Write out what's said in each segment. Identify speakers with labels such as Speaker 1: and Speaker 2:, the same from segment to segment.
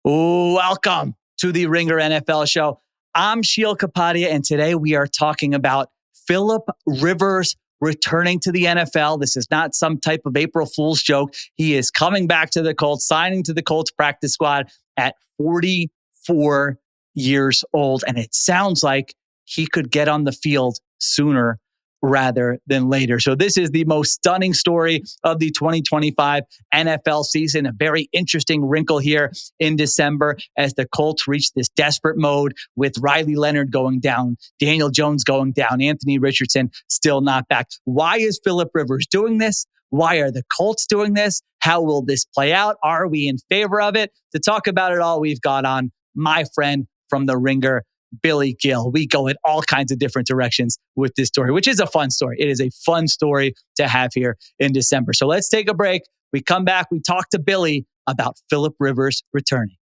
Speaker 1: Welcome to the Ringer NFL show. I'm Sheil Kapadia, and today we are talking about Philip Rivers returning to the NFL. This is not some type of April Fool's joke. He is coming back to the Colts, signing to the Colts practice squad at 44 years old. And it sounds like he could get on the field sooner rather than later. So this is the most stunning story of the 2025 NFL season. A very interesting wrinkle here in December as the Colts reach this desperate mode with Riley Leonard going down, Daniel Jones going down, Anthony Richardson still not back. Why is Philip Rivers doing this? Why are the Colts doing this? How will this play out? Are we in favor of it? To talk about it all, we've got on my friend from the Ringer, Billy Gil. We go in all kinds of different directions with this story, which is a fun story. It is a fun story to have here in December. So let's take a break. We come back. We talk to Billy about Philip Rivers returning.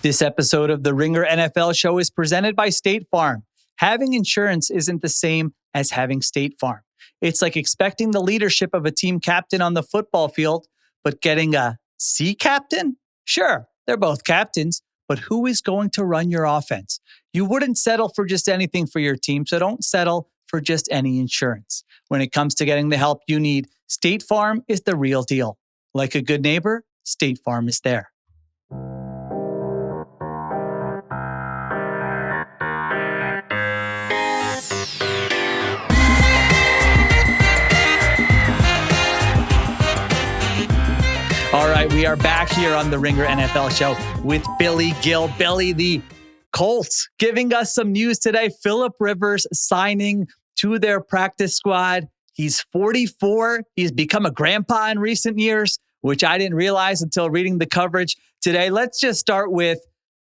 Speaker 1: This episode of the Ringer NFL show is presented by State Farm. Having insurance isn't the same as having State Farm. It's like expecting the leadership of a team captain on the football field, but getting a C captain? Sure, they're both captains. But who is going to run your offense? You wouldn't settle for just anything for your team, so don't settle for just any insurance. When it comes to getting the help you need, State Farm is the real deal. Like a good neighbor, State Farm is there. All right, we are back here on the Ringer NFL show with Billy Gil. Billy, the Colts, giving us some news today. Philip Rivers signing to their practice squad. He's 44. He's become a grandpa in recent years, which I didn't realize until reading the coverage today. Let's just start with,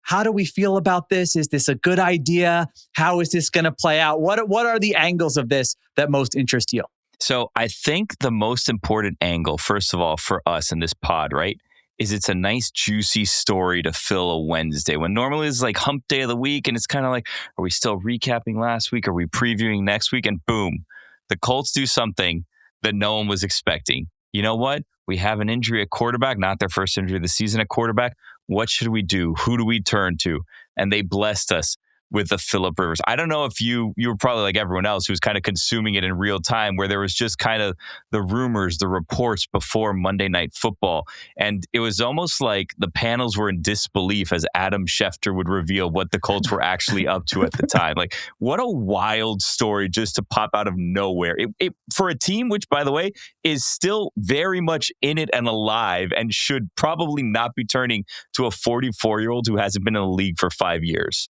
Speaker 1: how do we feel about this? Is this a good idea? How is this going to play out? What are the angles of this that most interest you?
Speaker 2: So I think the most important angle, first of all, for us in this pod, right, is it's a nice, juicy story to fill a Wednesday when normally it's like hump day of the week. And it's kind of like, are we still recapping last week? Are we previewing next week? And boom, the Colts do something that no one was expecting. You know what? We have an injury at quarterback, not their first injury of the season at quarterback. What should we do? Who do we turn to? And they blessed us with the Philip Rivers. I don't know if you were probably like everyone else who was kind of consuming it in real time, where there was just kind of the rumors, the reports before Monday Night Football. And it was almost like the panels were in disbelief as Adam Schefter would reveal what the Colts were actually up to at the time. Like, what a wild story just to pop out of nowhere. It for a team, which, by the way, is still very much in it and alive and should probably not be turning to a 44-year-old who hasn't been in the league for 5 years.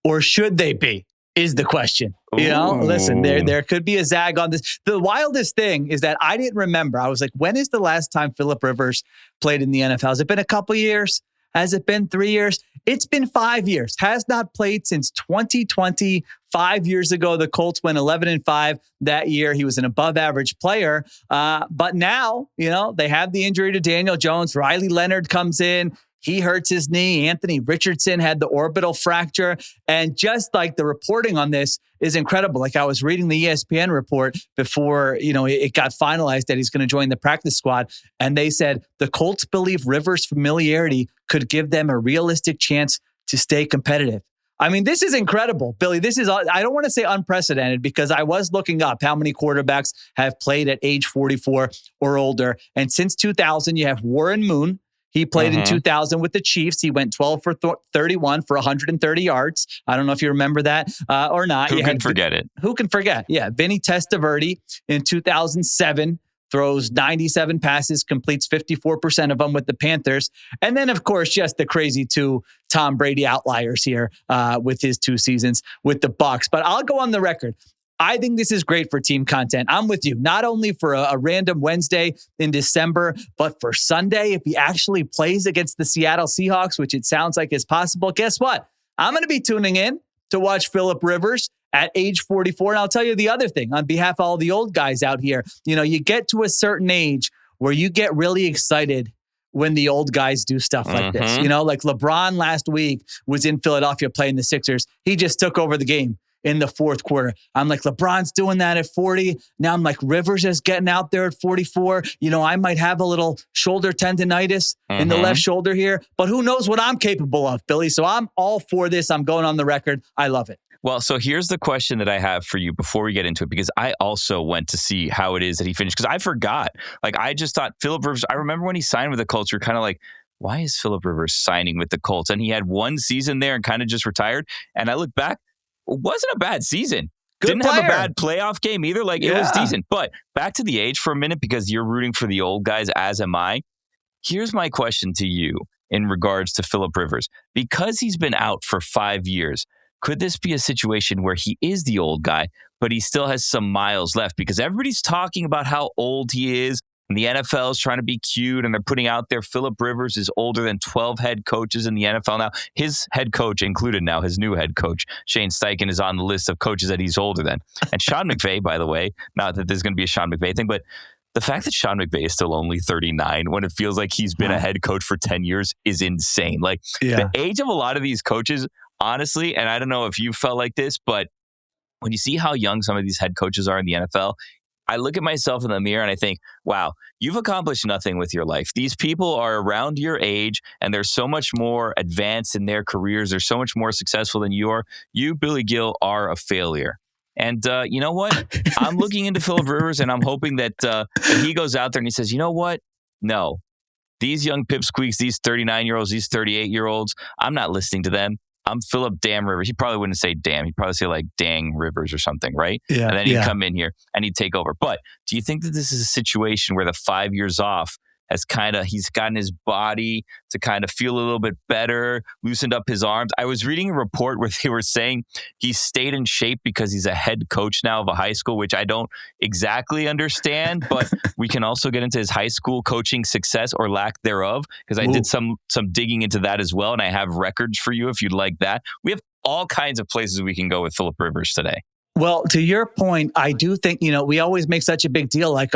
Speaker 1: Or should they be, is the question. You know, listen, there could be a zag on this. The wildest thing is that I didn't remember. I was like, when is the last time Philip Rivers played in the NFL? Has it been a couple years? Has it been 3 years? It's been 5 years. Has not played since 2020. 5 years ago, the Colts went 11-5 that year. He was an above average player. But now, you know, they have the injury to Daniel Jones. Riley Leonard comes in. He hurts his knee. Anthony Richardson had the orbital fracture. And just like the reporting on this is incredible. Like I was reading the ESPN report before, you know, it got finalized that he's going to join the practice squad. And they said the Colts believe Rivers' familiarity could give them a realistic chance to stay competitive. I mean, this is incredible, Billy. This is, I don't want to say unprecedented because I was looking up how many quarterbacks have played at age 44 or older. And since 2000, you have Warren Moon. He played in 2000 with the Chiefs. He went 12 for 31 for 130 yards. I don't know if you remember that or not.
Speaker 2: Who can forget it?
Speaker 1: Who can forget? Yeah. Vinny Testaverde in 2007 throws 97 passes, completes 54% of them with the Panthers. And then, of course, just the crazy two Tom Brady outliers here with his 2 seasons with the Bucs. But I'll go on the record. I think this is great for team content. I'm with you. Not only for a random Wednesday in December, but for Sunday, if he actually plays against the Seattle Seahawks, which it sounds like is possible, guess what? I'm going to be tuning in to watch Philip Rivers at age 44. And I'll tell you the other thing on behalf of all the old guys out here. You know, you get to a certain age where you get really excited when the old guys do stuff like this. You know, like LeBron last week was in Philadelphia playing the Sixers. He just took over the game in the fourth quarter. I'm like, LeBron's doing that at 40. Now I'm like, Rivers is getting out there at 44. I might have a little shoulder tendonitis in the left shoulder here, but who knows what I'm capable of, Billy. So I'm all for this. I'm going on the record. I love it.
Speaker 2: Well, so here's the question that I have for you before we get into it, because I also went to see how it is that he finished, because I forgot. Like, I just thought Phillip Rivers, I remember when he signed with the Colts, you're kind of like, why is Phillip Rivers signing with the Colts? And he had one season there and kind of just retired. And I look back, it wasn't a bad season. Didn't have a bad playoff game either. Like, it was decent. But back to the age for a minute, because you're rooting for the old guys, as am I. Here's my question to you in regards to Phillip Rivers. Because he's been out for 5 years, could this be a situation where he is the old guy, but he still has some miles left? Because everybody's talking about how old he is, and the NFL is trying to be cute, and they're putting out there Phillip Rivers is older than 12 head coaches in the NFL now. His head coach included now, his new head coach, Shane Steichen, is on the list of coaches that he's older than. And Sean McVay, by the way, not that there's going to be a Sean McVay thing, but the fact that Sean McVay is still only 39 when it feels like he's been a head coach for 10 years is insane. Like, the age of a lot of these coaches, honestly, and I don't know if you felt like this, but when you see how young some of these head coaches are in the NFL, I look at myself in the mirror and I think, wow, you've accomplished nothing with your life. These people are around your age and they're so much more advanced in their careers. They're so much more successful than you are. You, Billy Gil, are a failure. And you know what? I'm looking into Phillip Rivers and I'm hoping that he goes out there and he says, you know what? No, these young pipsqueaks, these 39-year-olds, these 38-year-olds, I'm not listening to them. I'm Phillip Damn Rivers. He probably wouldn't say damn. He'd probably say like dang Rivers or something, right?
Speaker 1: Yeah.
Speaker 2: And then he'd come in here and he'd take over. But do you think that this is a situation where the 5 years off has he's gotten his body to kind of feel a little bit better, loosened up his arms? I was reading a report where they were saying he stayed in shape because he's a head coach now of a high school, which I don't exactly understand, but we can also get into his high school coaching success or lack thereof, because I did some digging into that as well, and I have records for you if you'd like that. We have all kinds of places we can go with Phillip Rivers today.
Speaker 1: Well, to your point, I do think, we always make such a big deal like,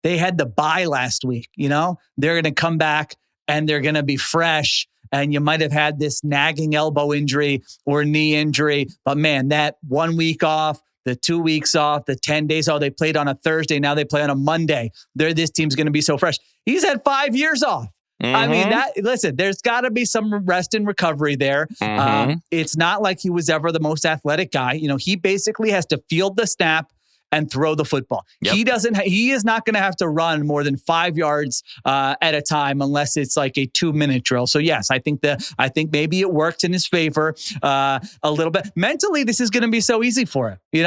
Speaker 1: they had the bye last week, they're going to come back and they're going to be fresh. And you might have had this nagging elbow injury or knee injury. But man, that 1 week off, the 2 weeks off, the 10 days, they played on a Thursday. Now they play on a Monday. This team's going to be so fresh. He's had 5 years off. I mean, listen, there's got to be some rest and recovery there. It's not like he was ever the most athletic guy. He basically has to field the snap and throw the football. Yep. He is not going to have to run more than 5 yards at a time unless it's like a 2-minute drill. So yes, I think maybe it worked in his favor a little bit. Mentally, this is going to be so easy for him.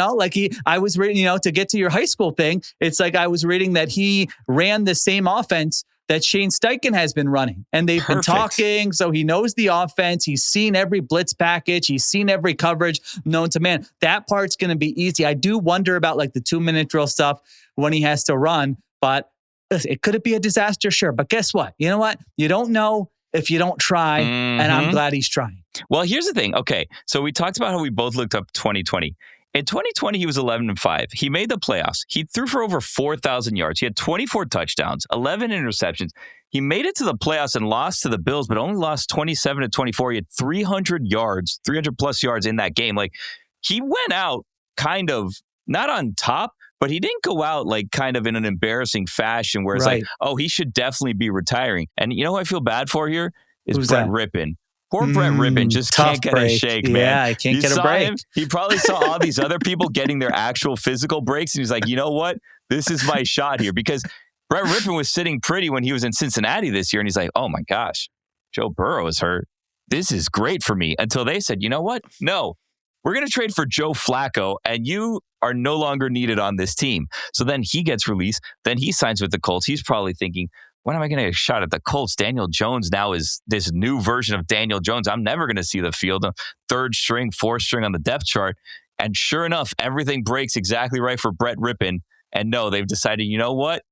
Speaker 1: I was reading, to get to your high school thing, it's like I was reading that he ran the same offense that Shane Steichen has been running. And they've been talking, so he knows the offense. He's seen every blitz package. He's seen every coverage known to man. That part's going to be easy. I do wonder about like the 2-minute drill stuff when he has to run, but listen, could it be a disaster? Sure. But guess what? You know what? You don't know if you don't try, and I'm glad he's trying.
Speaker 2: Well, here's the thing. Okay, so we talked about how we both looked up 2020. In 2020, he was 11-5. He made the playoffs. He threw for over 4,000 yards. He had 24 touchdowns, 11 interceptions. He made it to the playoffs and lost to the Bills, but only lost 27-24. He had 300 yards, 300 plus yards in that game. Like, he went out kind of not on top, but he didn't go out like kind of in an embarrassing fashion where it's like, oh, he should definitely be retiring. And you know who I feel bad for here is
Speaker 1: Who's
Speaker 2: Brett
Speaker 1: that?
Speaker 2: Rippon. Poor Brett Rippon just can't get a shake, man.
Speaker 1: Yeah, he can't get a break.
Speaker 2: He probably saw all these other people getting their actual physical breaks, and he's like, you know what? This is my shot here. Because Brett Rippon was sitting pretty when he was in Cincinnati this year, and he's like, oh my gosh, Joe Burrow is hurt. This is great for me. Until they said, you know what? No, we're going to trade for Joe Flacco, and you are no longer needed on this team. So then he gets released. Then he signs with the Colts. He's probably thinking, when am I going to get a shot at the Colts? Daniel Jones now is this new version of Daniel Jones. I'm never going to see the field. Third string, fourth string on the depth chart. And sure enough, everything breaks exactly right for Brett Rippon. And no, they've decided, you know what?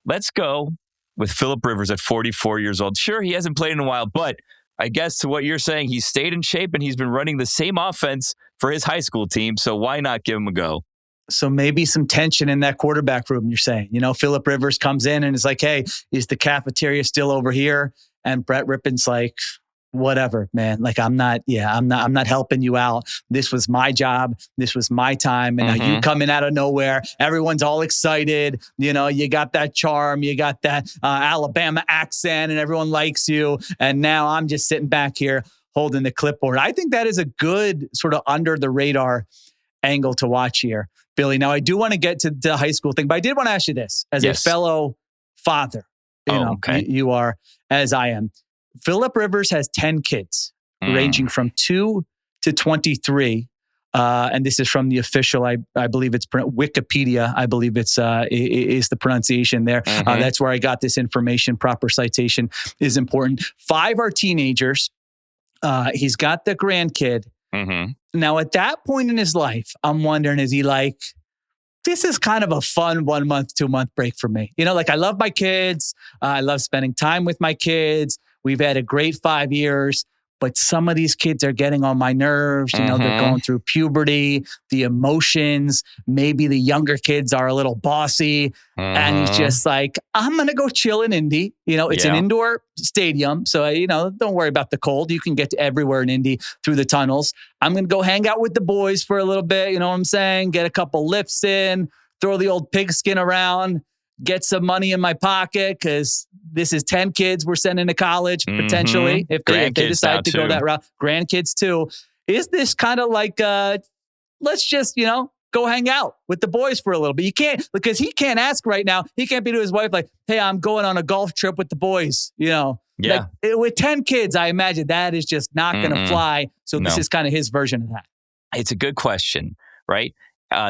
Speaker 2: Let's go with Phillip Rivers at 44 years old. Sure, he hasn't played in a while, but I guess to what you're saying, he's stayed in shape and he's been running the same offense for his high school team. So why not give him a go?
Speaker 1: So maybe some tension in that quarterback room, you're saying. Phillip Rivers comes in and is like, hey, is the cafeteria still over here? And Brett Rippon's like, whatever, man. Like, I'm not helping you out. This was my job. This was my time. And now you coming out of nowhere. Everyone's all excited. You know, you got that charm, you got that Alabama accent, and everyone likes you. And now I'm just sitting back here holding the clipboard. I think that is a good sort of under the radar angle to watch here, Billy. Now, I do want to get to the high school thing, but I did want to ask you this as a fellow father. You are, as I am. Philip Rivers has 10 kids, ranging from 2 to 23. And this is from the official, I believe it's Wikipedia. I believe it's is the pronunciation there. That's where I got this information. Proper citation is important. 5 are teenagers. He's got the grandkid. Now, at that point in his life, I'm wondering, is he like, this is kind of a fun 1 month, 2 month break for me. You know, like, I love my kids. I love spending time with my kids. We've had a great 5 years, but some of these kids are getting on my nerves. You know, they're going through puberty, the emotions. Maybe the younger kids are a little bossy. And he's just like, I'm going to go chill in Indy. You know, it's an indoor stadium. So, you know, don't worry about the cold. You can get to everywhere in Indy through the tunnels. I'm going to go hang out with the boys for a little bit. You know what I'm saying? Get a couple lifts in, throw the old pigskin around, get some money in my pocket, because this is 10 kids we're sending to college potentially if they decide to go that route. Grandkids too. Is this kind of like, let's just, you know, go hang out with the boys for a little bit? You can't, because he can't ask right now. He can't be to his wife like, hey, I'm going on a golf trip with the boys, you know.
Speaker 2: Yeah.
Speaker 1: Like, with 10 kids, I imagine that is just not going to fly. So this is kind of his version of that.
Speaker 2: It's a good question, right?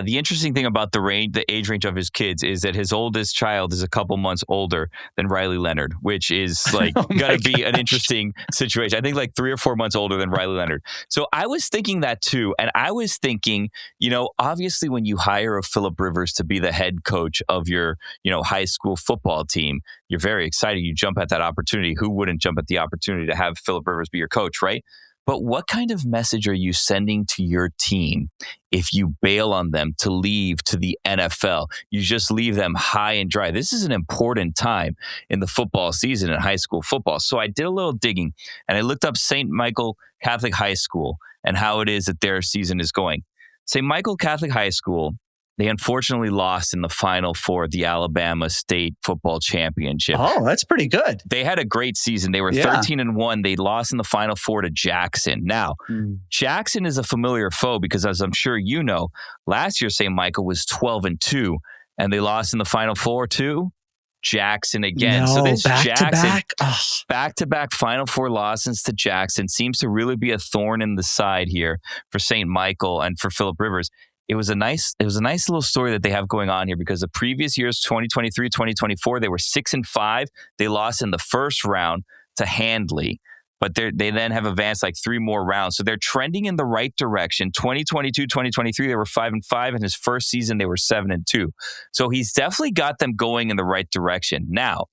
Speaker 2: The interesting thing about the age range of his kids is that his oldest child is a couple months older than Riley Leonard, which is like going to be an interesting situation. I think like 3 or 4 months older than Riley Leonard. So I was thinking that too. And I was thinking, you know, obviously when you hire a Philip Rivers to be the head coach of your, you know, high school football team, you're very excited. You jump at that opportunity. Who wouldn't jump at the opportunity to have Philip Rivers be your coach, right? But what kind of message are you sending to your team if you bail on them to leave to the NFL? You just leave them high and dry. This is an important time in the football season in high school football. So I did a little digging and I looked up St. Michael Catholic High School and how it is that their season is going. St. Michael Catholic High School, they unfortunately lost in the Final Four of the Alabama State Football Championship.
Speaker 1: Oh, that's pretty good.
Speaker 2: They had a great season. They were 13-1. They lost in the Final Four to Jackson. Now, Jackson is a familiar foe because, as I'm sure you know, last year St. Michael was 12-2, and they lost in the Final Four to Jackson again. So this Jackson, back-to-back Final Four losses to Jackson seems to really be a thorn in the side here for St. Michael and for Philip Rivers. It was a nice little story that they have going on here because the previous years, 2023, 2024, they were 6-5. They lost in the first round to Handley, but they then have advanced like 3 more rounds. So they're trending in the right direction. 2022, 2023, they were 5-5. In his first season, they were 7-2. So he's definitely got them going in the right direction. Now,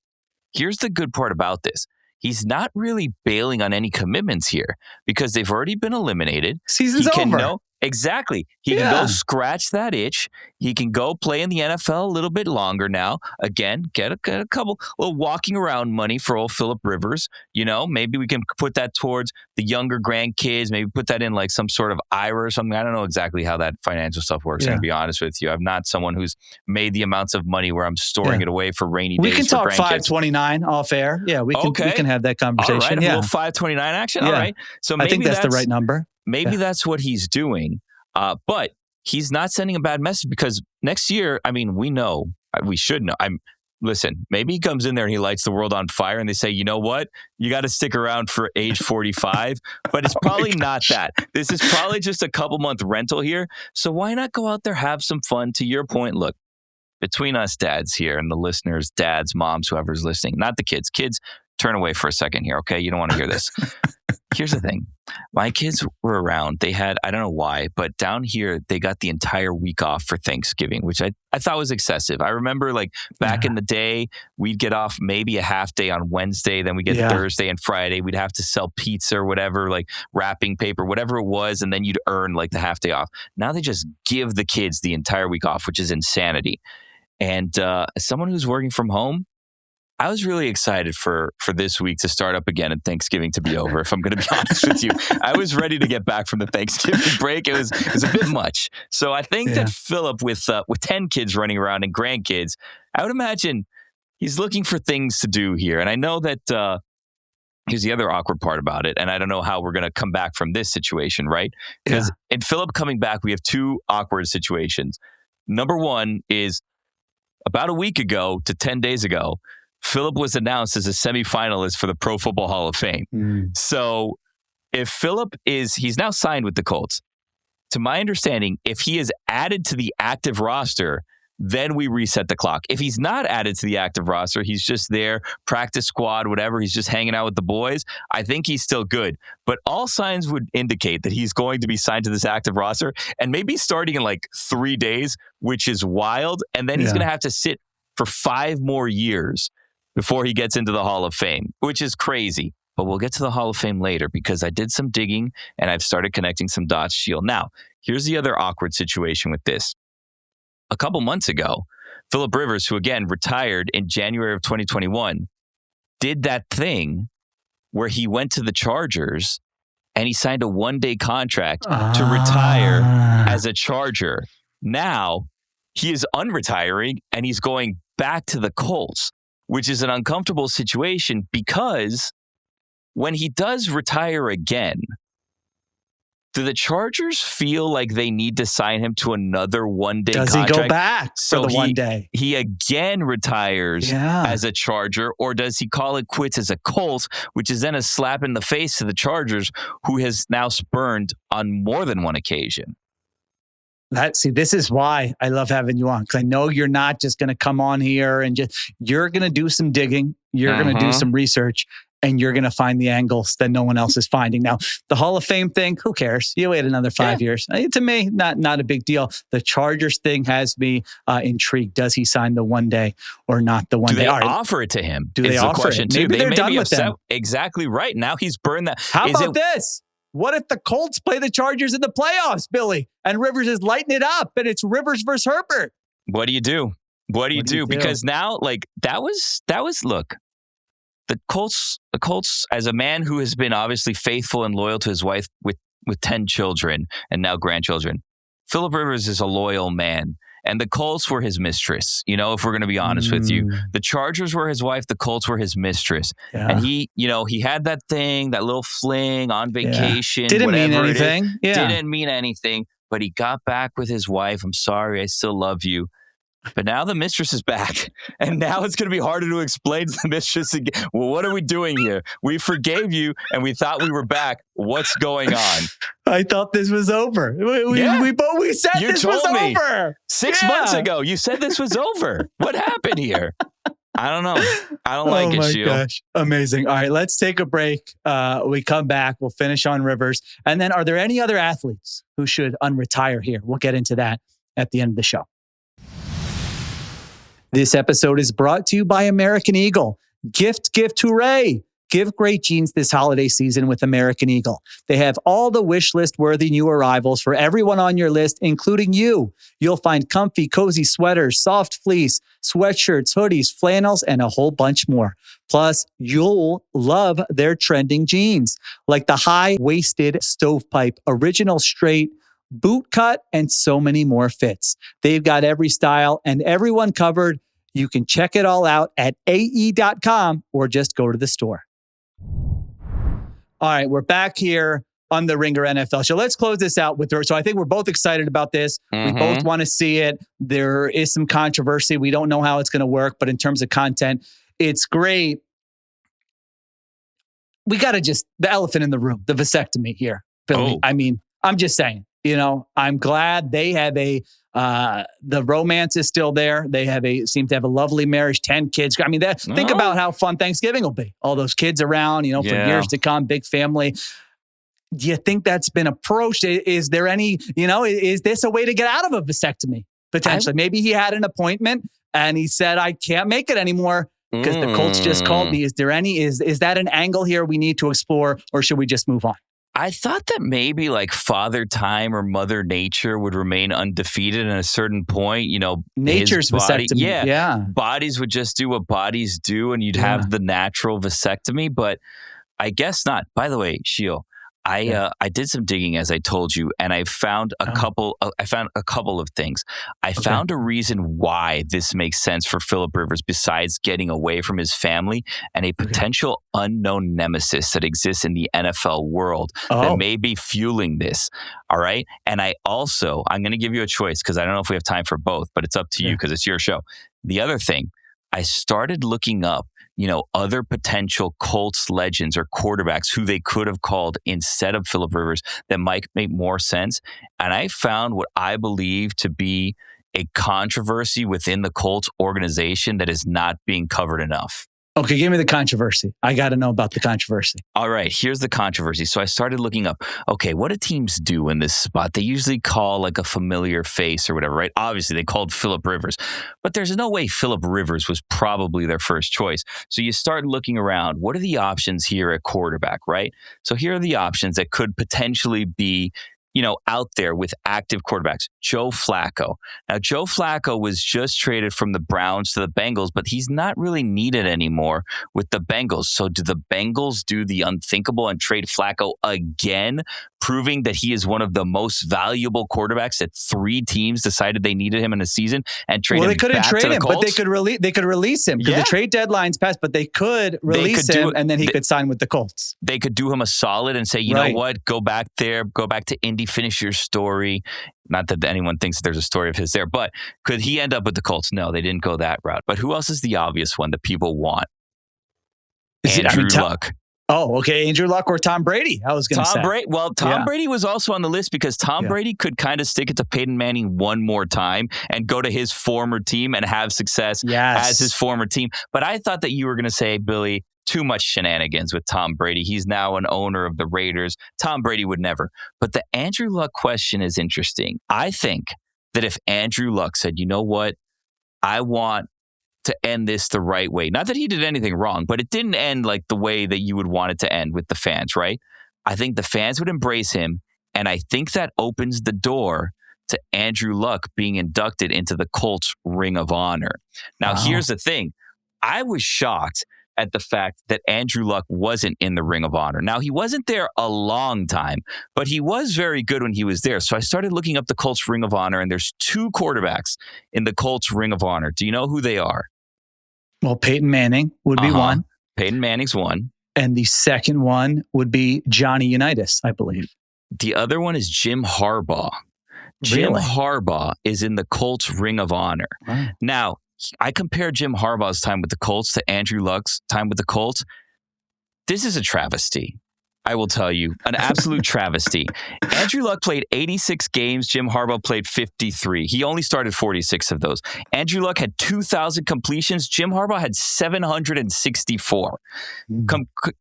Speaker 2: here's the good part about this. He's not really bailing on any commitments here because they've already been eliminated.
Speaker 1: Season's over.
Speaker 2: Exactly. He can go scratch that itch. He can go play in the NFL a little bit longer now. Again, get a couple little walking around money for old Philip Rivers. You know, maybe we can put that towards the younger grandkids. Maybe put that in like some sort of IRA or something. I don't know exactly how that financial stuff works. I'm going to be honest with you. I'm not someone who's made the amounts of money where I'm storing it away for rainy days.
Speaker 1: We can talk 529 off air. Yeah, we can have that conversation.
Speaker 2: All right, a little 529 action. All right. So maybe
Speaker 1: I think that's the right number.
Speaker 2: Maybe that's what he's doing. But he's not sending a bad message because next year, I mean, we should know. Listen, maybe he comes in there and he lights the world on fire and they say, you know what? You got to stick around for age 45, but it's probably not that. This is probably just a couple month rental here. So why not go out there, have some fun? To your point, look, between us dads here and the listeners, dads, moms, whoever's listening, not the kids. Kids, turn away for a second here, okay? You don't want to hear this. Here's the thing. My kids were around. They had, I don't know why, but down here, they got the entire week off for Thanksgiving, which I thought was excessive. I remember like back in the day, we'd get off maybe a half day on Wednesday, then we get Thursday and Friday. We'd have to sell pizza or whatever, like wrapping paper, whatever it was, and then you'd earn like the half day off. Now they just give the kids the entire week off, which is insanity. And as someone who's working from home, I was really excited for this week to start up again and Thanksgiving to be over, if I'm going to be honest with you. I was ready to get back from the Thanksgiving break. It was a bit much. So I think that Philip, with 10 kids running around and grandkids, I would imagine he's looking for things to do here. And I know that here's the other awkward part about it, and I don't know how we're going to come back from this situation, right? Because in Philip coming back, we have two awkward situations. Number one is about a week ago to 10 days ago, Philip was announced as a semifinalist for the Pro Football Hall of Fame. So if Philip he's now signed with the Colts. To my understanding, if he is added to the active roster, then we reset the clock. If he's not added to the active roster, he's just there, practice squad, whatever, he's just hanging out with the boys, I think he's still good. But all signs would indicate that he's going to be signed to this active roster and maybe starting in like 3 days, which is wild. And then he's going to have to sit for 5 more years before he gets into the Hall of Fame, which is crazy. But we'll get to the Hall of Fame later because I did some digging and I've started connecting some dots, Sheil. Now, here's the other awkward situation with this. A couple months ago, Philip Rivers, who again retired in January of 2021, did that thing where he went to the Chargers and he signed a 1-day contract to retire as a Charger. Now he is unretiring and he's going back to the Colts, which is an uncomfortable situation because when he does retire again, do the Chargers feel like they need to sign him to another 1-day contract?
Speaker 1: Does he go back
Speaker 2: so
Speaker 1: for the 1 day?
Speaker 2: He again retires as a Charger, or does he call it quits as a Colt, which is then a slap in the face to the Chargers, who has now spurned on more than one occasion?
Speaker 1: This is why I love having you on, because I know you're not just going to come on here and you're going to do some digging. You're going to do some research. And you're going to find the angles that no one else is finding. Now, the Hall of Fame thing, who cares? You wait another 5 years. To me, not a big deal. The Chargers thing has me intrigued. Does he sign the 1 day or not the 1 day?
Speaker 2: Do they offer it to him?
Speaker 1: Do they offer it? Maybe they're done with them.
Speaker 2: Exactly right. Now he's burned that.
Speaker 1: How about this? What if the Colts play the Chargers in the playoffs, Billy, and Rivers is lighting it up and it's Rivers versus Herbert?
Speaker 2: What do you do? What do you do? Because now, like, that was look. The Colts, as a man who has been obviously faithful and loyal to his wife with 10 children and now grandchildren, Philip Rivers is a loyal man. And the Colts were his mistress, if we're going to be honest with you. The Chargers were his wife, the Colts were his mistress. Yeah. And he had that thing, that little fling on vacation.
Speaker 1: Didn't mean anything.
Speaker 2: Didn't mean anything, but he got back with his wife. I'm sorry, I still love you. But now the mistress is back, and now it's going to be harder to explain to the mistress again. Well, what are we doing here? We forgave you, and we thought we were back. What's going on?
Speaker 1: I thought this was over. We said this was over
Speaker 2: 6 months ago. You said this was over. What happened here? I don't know. I don't like it, Sheil. Oh, my gosh.
Speaker 1: Amazing. All right, let's take a break. We come back. We'll finish on Rivers. And then are there any other athletes who should unretire here? We'll get into that at the end of the show. This episode is brought to you by American Eagle. Gift, hooray! Give great jeans this holiday season with American Eagle. They have all the wish list worthy new arrivals for everyone on your list, including you. You'll find comfy, cozy sweaters, soft fleece, sweatshirts, hoodies, flannels, and a whole bunch more. Plus, you'll love their trending jeans, like the high-waisted stovepipe, original straight, boot cut, and so many more fits. They've got every style and everyone covered. You can check it all out at ae.com or just go to the store. All right, we're back here on the Ringer NFL show. Let's close this out with her. So I think we're both excited about this. We both want to see it. There is some controversy. We don't know how it's going to work, but in terms of content, it's great. We got to the elephant in the room, the vasectomy here, Billy. I mean, I'm just saying. I'm glad they have the romance is still there. They seem to have a lovely marriage, 10 kids. I mean, think about how fun Thanksgiving will be. All those kids around, for years to come, big family. Do you think that's been approached? Is there any, is this a way to get out of a vasectomy? Potentially. Maybe he had an appointment and he said, I can't make it anymore because the Colts just called me. Is there any, is that an angle here we need to explore, or should we just move on?
Speaker 2: I thought that maybe like Father Time or Mother Nature would remain undefeated at a certain point.
Speaker 1: Nature's
Speaker 2: his body,
Speaker 1: vasectomy. Yeah.
Speaker 2: bodies would just do what bodies do, and you'd have the natural vasectomy. But I guess not. By the way, Sheil, I did some digging, as I told you, and I found a couple. I found a couple of things. I found a reason why this makes sense for Philip Rivers, besides getting away from his family and a potential unknown nemesis that exists in the NFL world that may be fueling this. All right, and I'm going to give you a choice because I don't know if we have time for both, but it's up to you because it's your show. The other thing, I started looking up other potential Colts legends or quarterbacks who they could have called instead of Philip Rivers that might make more sense. And I found what I believe to be a controversy within the Colts organization that is not being covered enough.
Speaker 1: Okay, give me the controversy. I got to know about the controversy.
Speaker 2: All right, here's the controversy. So I started looking up, okay, what do teams do in this spot? They usually call like a familiar face or whatever, right? Obviously, they called Philip Rivers, but there's no way Philip Rivers was probably their first choice. So you start looking around, what are the options here at quarterback, right? So here are the options that could potentially be out there with active quarterbacks. Joe Flacco. Now, Joe Flacco was just traded from the Browns to the Bengals, but he's not really needed anymore with the Bengals. So do the Bengals do the unthinkable and trade Flacco again, proving that he is one of the most valuable quarterbacks that 3 teams decided they needed him in a season and trade him back to the Colts?
Speaker 1: Well, they couldn't trade him, but they could release him because the trade deadline's passed, but they could release him and then he could sign with the Colts.
Speaker 2: They could do him a solid and say, you know what, go back there, go back to Indy, finish your story. Not that anyone thinks that there's a story of his there, but could he end up with the Colts? No, they didn't go that route. But who else is the obvious one that people want? Andrew Luck.
Speaker 1: Oh, okay. Andrew Luck or Tom Brady, I was going to say.
Speaker 2: Tom Brady was also on the list because Tom Brady could kind of stick it to Peyton Manning one more time and go to his former team and have success as his former team. But I thought that you were going to say, Billy, too much shenanigans with Tom Brady. He's now an owner of the Raiders. Tom Brady would never. But the Andrew Luck question is interesting. I think that if Andrew Luck said, you know what, I want to end this the right way. Not that he did anything wrong, but it didn't end like the way that you would want it to end with the fans, right? I think the fans would embrace him, and I think that opens the door to Andrew Luck being inducted into the Colts Ring of Honor. Now, here's the thing. I was shocked at the fact that Andrew Luck wasn't in the Ring of Honor. Now, he wasn't there a long time, but he was very good when he was there. So I started looking up the Colts Ring of Honor, and there's 2 quarterbacks in the Colts Ring of Honor. Do you know who they are?
Speaker 1: Well, Peyton Manning would be one.
Speaker 2: Peyton Manning's one.
Speaker 1: And the second one would be Johnny Unitas, I believe.
Speaker 2: The other one is Jim Harbaugh.
Speaker 1: Really?
Speaker 2: Jim Harbaugh is in the Colts Ring of Honor. Wow. Now, I compare Jim Harbaugh's time with the Colts to Andrew Luck's time with the Colts. This is a travesty. I will tell you, an absolute travesty. Andrew Luck played 86 games. Jim Harbaugh played 53. He only started 46 of those. Andrew Luck had 2,000 completions. Jim Harbaugh had 764.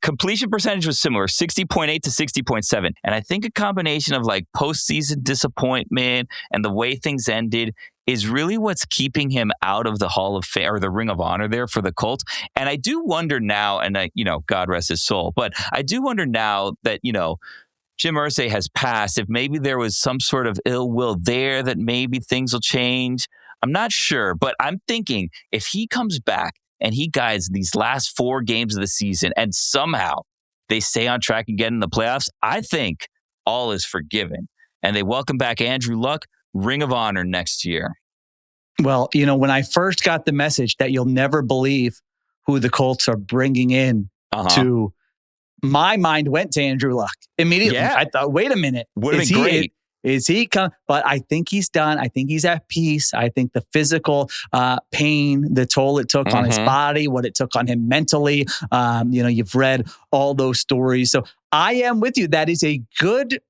Speaker 2: Completion percentage was similar, 60.8 to 60.7. And I think a combination of like postseason disappointment and the way things ended is really what's keeping him out of the Hall of Fame or the Ring of Honor there for the Colts. And I do wonder now, and God rest his soul, but I do wonder now that, Jim Irsay has passed, if maybe there was some sort of ill will there that maybe things will change. I'm not sure, but I'm thinking if he comes back and he guides these last 4 games of the season and somehow they stay on track and get in the playoffs, I think all is forgiven. And they welcome back Andrew Luck, Ring of Honor next year.
Speaker 1: Well, when I first got the message that you'll never believe who the Colts are bringing in to, my mind went to Andrew Luck immediately. Yeah. I thought, wait a minute.
Speaker 2: Would have been great.
Speaker 1: Is he come? But I think he's done. I think he's at peace. I think the physical pain, the toll it took on his body, what it took on him mentally. You've read all those stories. So I am with you. That is a good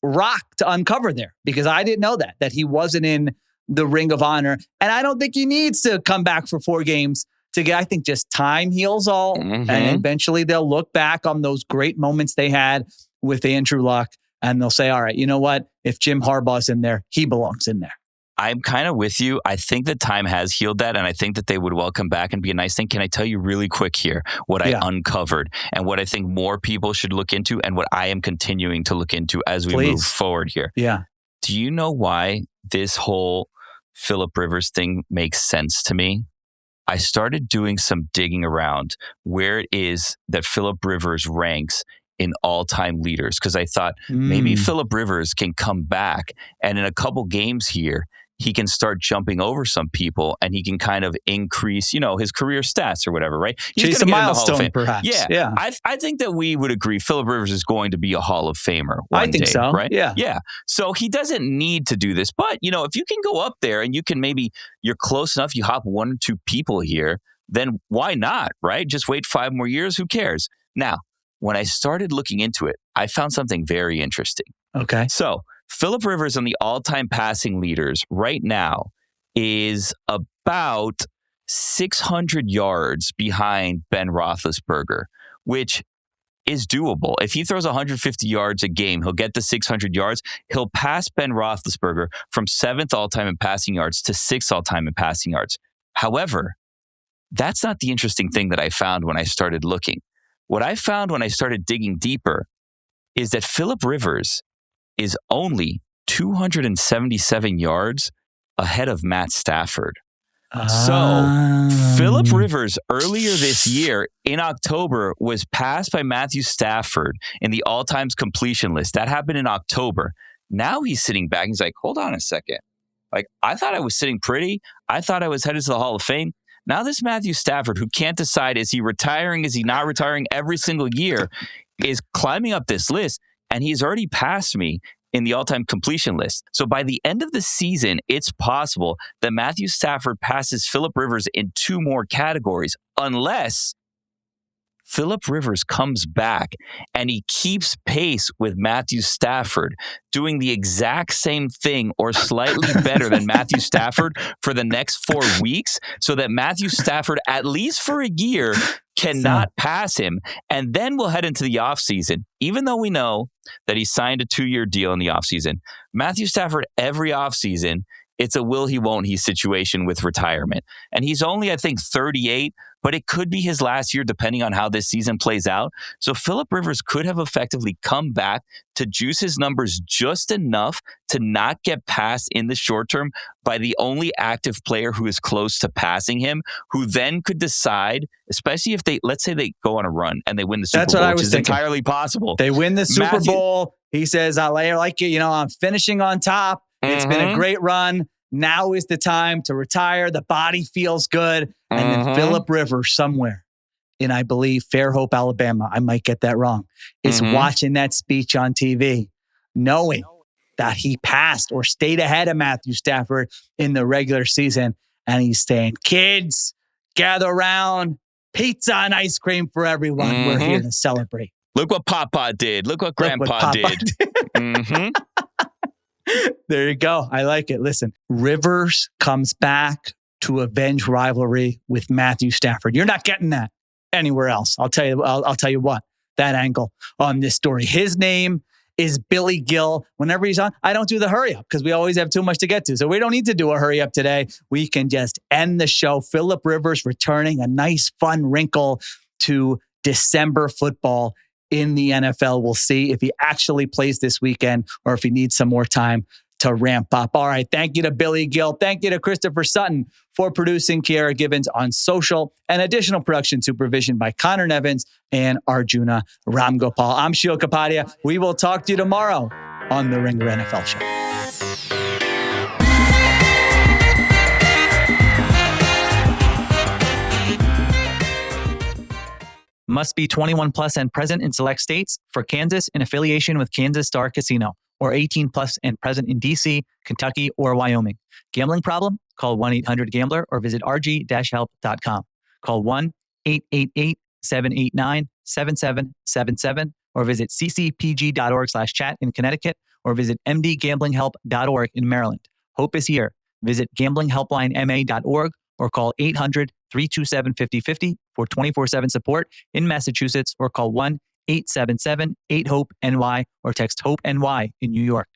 Speaker 1: rock to uncover there because I didn't know that he wasn't in the Ring of Honor. And I don't think he needs to come back for 4 games to get, I think just time heals all. And eventually they'll look back on those great moments they had with Andrew Luck and they'll say, all right, you know what? If Jim Harbaugh's in there, he belongs in there.
Speaker 2: I'm kind of with you. I think that time has healed that, and I think that they would welcome back and be a nice thing. Can I tell you really quick here what I uncovered and what I think more people should look into and what I am continuing to look into as we move forward here?
Speaker 1: Yeah.
Speaker 2: Do you know why this whole Philip Rivers thing makes sense to me? I started doing some digging around where it is that Philip Rivers ranks in all-time leaders, because I thought maybe Philip Rivers can come back and in a couple games here, he can start jumping over some people and he can kind of increase, his career stats or whatever, right? He's
Speaker 1: chase a milestone, perhaps.
Speaker 2: Yeah. I think that we would agree Philip Rivers is going to be a Hall of Famer one day,
Speaker 1: so.
Speaker 2: Right?
Speaker 1: Yeah.
Speaker 2: So he doesn't need to do this. But, if you can go up there and you're close enough, you hop one or two people here, then why not, right? Just wait 5 more years. Who cares? Now, when I started looking into it, I found something very interesting.
Speaker 1: Okay.
Speaker 2: So Philip Rivers on the all-time passing leaders right now is about 600 yards behind Ben Roethlisberger, which is doable. If he throws 150 yards a game, he'll get to 600 yards. He'll pass Ben Roethlisberger from 7th all-time in passing yards to 6th all-time in passing yards. However, that's not the interesting thing that I found when I started looking. What I found when I started digging deeper is that Philip Rivers is only 277 yards ahead of Matt Stafford. So Philip Rivers earlier this year in October was passed by Matthew Stafford in the all-time completion list. That happened in October. Now he's sitting back. He's like, hold on a second. Like, I thought I was sitting pretty. I thought I was headed to the Hall of Fame. Now this Matthew Stafford, who can't decide, is he retiring, is he not retiring every single year, is climbing up this list, and he's already passed me in the all-time completion list. So by the end of the season, it's possible that Matthew Stafford passes Philip Rivers in 2 more categories, unless Philip Rivers comes back and he keeps pace with Matthew Stafford, doing the exact same thing or slightly better than Matthew Stafford for the next 4 weeks, so that Matthew Stafford, at least for a year, cannot pass him. And then we'll head into the offseason. Even though we know that he signed a 2-year deal in the offseason, Matthew Stafford, every offseason, it's a will he, won't he situation with retirement. And he's only, I think, 38, but it could be his last year depending on how this season plays out. So Philip Rivers could have effectively come back to juice his numbers just enough to not get passed in the short term by the only active player who is close to passing him, who then could decide, especially if let's say they go on a run and they win the Super Bowl, which is entirely possible.
Speaker 1: They win the Super Bowl. He says, I like it. I'm finishing on top. It's been a great run. Now is the time to retire. The body feels good. And then Philip Rivers somewhere in, I believe, Fairhope, Alabama, I might get that wrong, is watching that speech on TV, knowing that he passed or stayed ahead of Matthew Stafford in the regular season. And he's saying, kids, gather around, pizza and ice cream for everyone. We're here to celebrate.
Speaker 2: Look what Papa did. Look what Grandpa did.
Speaker 1: There you go. I like it. Listen, Rivers comes back to avenge rivalry with Matthew Stafford. You're not getting that anywhere else. I'll tell you what, that angle on this story. His name is Billy Gil. Whenever he's on, I don't do the hurry up because we always have too much to get to. So we don't need to do a hurry up today. We can just end the show. Philip Rivers returning, a nice fun wrinkle to December football in the NFL. We'll see if he actually plays this weekend or if he needs some more time to ramp up. All right. Thank you to Billy Gil. Thank you to Christopher Sutton for producing Kiera Gibbons on social, and additional production supervision by Conor Nevins and Arjuna Ramgopowell. I'm Sheil Kapadia. We will talk to you tomorrow on the Ringer NFL Show. Must be 21 plus and present in select states. For Kansas, in affiliation with Kansas Star Casino, or 18 plus and present in DC, Kentucky, or Wyoming. Gambling problem? Call 1-800-GAMBLER or visit rg-help.com. Call 1-888-789-7777 or visit ccpg.org/chat in Connecticut or visit mdgamblinghelp.org in Maryland. Hope is here. Visit gamblinghelplinema.org or call 800-327-5050 for 24/7 support in Massachusetts, or call 1-877-8-HOPE-NY or text HOPE-NY in New York.